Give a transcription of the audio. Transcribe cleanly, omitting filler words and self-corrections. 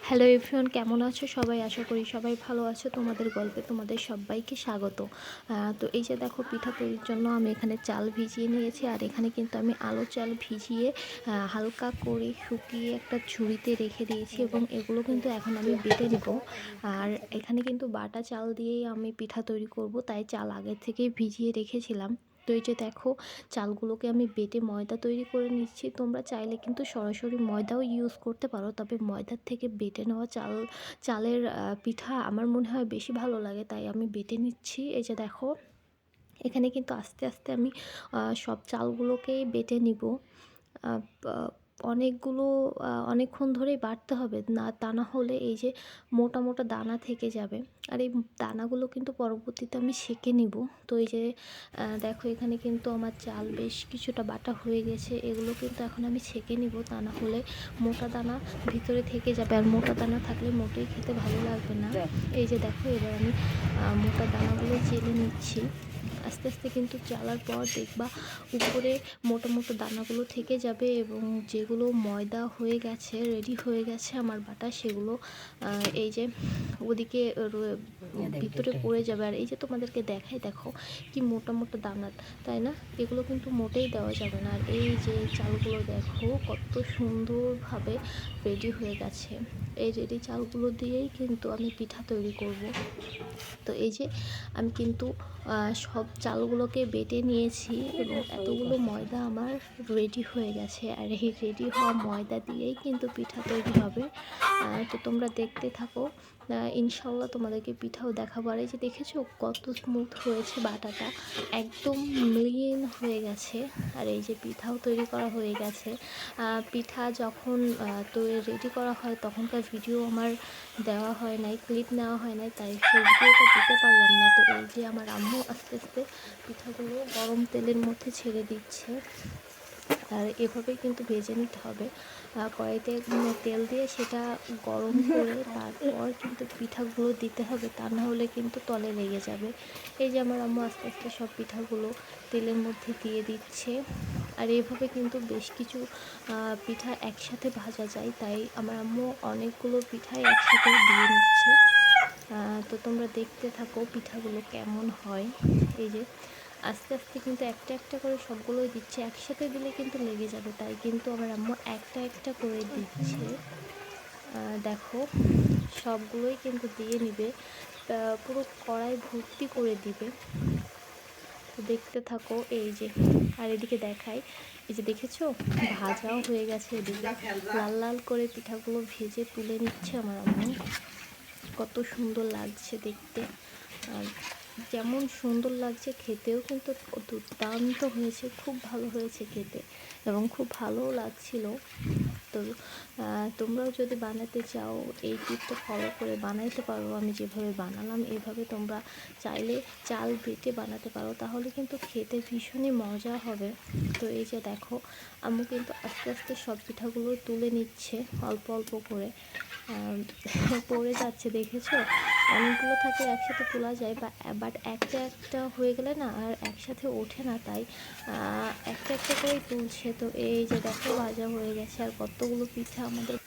Hello everyone, কেমন আছো সবাই? আশা করি সবাই ভালো আছো। তোমাদের গল্পে তোমাদের সবাইকে স্বাগত। তো এই যে দেখো, পিঠা তৈরির জন্য আমি এখানে চাল ভিজিয়ে নিয়েছি। আর এখানে কিন্তু আমি আলো চাল ভিজিয়ে হালকা করে শুকিয়ে একটা ঝুড়িতে রেখে দিয়েছি, এবং এগুলো কিন্তু এখন আমি বেটে নেব। আর এখানে কিন্তু বাটা চাল দিয়েই আমি পিঠা তৈরি করব, তাই চাল আগের থেকেই ভিজিয়ে রেখেছিলাম। তো এই যে দেখো, চালগুলোকে আমি বেটে ময়দা তৈরি করে নিচ্ছি। তোমরা চাইলে কিন্তু সরাসরি ময়দাও ইউজ করতে পারো, তবে ময়দার থেকে বেটে নেওয়া চালের পিঠা আমার মনে হয় বেশি ভালো লাগে, তাই আমি বেটে নিচ্ছি। এই যে দেখো, এখানে কিন্তু আস্তে আস্তে আমি সব চালগুলোকেই বেটে নিব। অনেকগুলো অনেকক্ষণ ধরেই বাটতে হবে, না তা না হলে এই যে মোটা মোটা দানা থেকে যাবে। আর এই দানাগুলো কিন্তু পরবর্তীতে আমি সেঁকে নিব। তো এই যে দেখো, এখানে কিন্তু আমার চাল বেশ কিছুটা বাটা হয়ে গেছে। এগুলো কিন্তু এখন আমি ছেঁকে নিব, তা না হলে মোটা দানা ভিতরে থেকে যাবে, আর মোটা দানা থাকলে মোটেই খেতে ভালো লাগবে না। এই যে দেখো, এবার আমি মোটা দানাগুলো চেলে নিচ্ছি। আস্তে আস্তে কিন্তু চালার পর দেখবা উপরে মোটা মোটা দানাগুলো থেকে যাবে, এবং যেগুলো ময়দা হয়ে গেছে, রেডি হয়ে গেছে আমার বাটা, সেগুলো এই যে ওদিকে ভিতরে পড়ে যাবে। আর এই যে তোমাদেরকে দেখাই, দেখো কি মোটা মোটা দানা, তাই না? এগুলো কিন্তু মোটেই দেওয়া যাবে না। আর এই যে চালগুলো দেখো কত সুন্দরভাবে রেডি হয়ে গেছে। এই রেডি চালগুলো দিয়েই কিন্তু আমি পিঠা তৈরি করব। তো এই যে আমি কিন্তু সব চালগুলোকে বেটে নিয়েছি, এবং এতগুলো ময়দা আমার রেডি হয়ে গেছে। আর এই রেডি হওয়া ময়দা দিয়েই কিন্তু পিঠা তৈরি হবে। তো তোমরা দেখতে থাকো, ইনশাল্লাহ তোমাদেরকে পিঠাও দেখাবো। আর এই যে দেখেছো কত স্মুথ হয়েছে বাটাটা, একদম মিলিন হয়ে গেছে। আর এই যে পিঠাও তৈরি করা হয়ে গেছে। পিঠা যখন রেডি করা হয় তখনকার ভিডিও আমার দেওয়া হয় নাই, ক্লিপ নেওয়া হয় নাই, তাই সেই ভিডিওটা দিতে পারলাম না। তো এই যে আমার আম্মু আস্তে আস্তে পিঠাগুলো গরম তেলের মধ্যে ছেড়ে দিচ্ছে। আর এভাবেই কিন্তু ভেজে নিতে হবে। কড়াইতে তেল দিয়ে সেটা গরম করে তারপর কিন্তু পিঠাগুলো দিতে হবে, তা না হলে কিন্তু তলে লেগে যাবে। এই যে আমার আম্মু আস্তে আস্তে সব পিঠাগুলো তেলের মধ্যে দিয়ে দিচ্ছে। আর এইভাবে কিন্তু বেশ কিছু পিঠা একসাথে ভাজা যায়, তাই আমার আম্মু অনেকগুলো পিঠাই একসাথে দিয়ে নিচ্ছে। তো তোমরা দেখতে থাকো পিঠাগুলো কেমন হয়। এই যে আস্তে আস্তে কিন্তু একটা একটা করে সবগুলোই দিচ্ছে, একসাথে দিলে কিন্তু লেগে যাবে, তাই কিন্তু আমার আম্মু একটা একটা করে দিচ্ছে। দেখো, সবগুলোই কিন্তু দিয়ে নিবে, পুরো কড়াই ভর্তি করে দিবে। তো দেখতে থাকো। এই যে, আর এদিকে দেখাই, এই যে দেখেছো ভাজাও হয়ে গেছে, এদিকে লাল লাল করে পিঠাগুলো ভেজে তুলে নিচ্ছে আমার আম্মু। কত সুন্দর লাগছে দেখতে। আর যেমন সুন্দর লাগছে খেতেও কিন্তু দুর্দান্ত হয়েছে, খুব ভালো হয়েছে খেতে, এবং খুব ভালোও লাগছিল। তো তোমরাও যদি বানাতে চাও এই টিপটা ফলো করে বানাইতে পারো। আমি যেভাবে বানালাম এভাবে তোমরা চাইলে চাল বেটে বানাতে পারো, তাহলে কিন্তু খেতে ভীষণই মজা হবে। তো এই যে দেখো, আম্মু কিন্তু আস্তে আস্তে সব পিঠাগুলো তুলে নিচ্ছে অল্প অল্প করে। পড়ে যাচ্ছে, দেখেছো? অনেকগুলো থাকলে একসাথে তোলা যায়, বাট একটা একটা হয়ে গেলে না আর একসাথে ওঠে না, তাই একটা একটা করেই তুলছে। তো এই যে দেখো ভাজা হয়ে গেছে, আর কতগুলো পিঠা আমাদের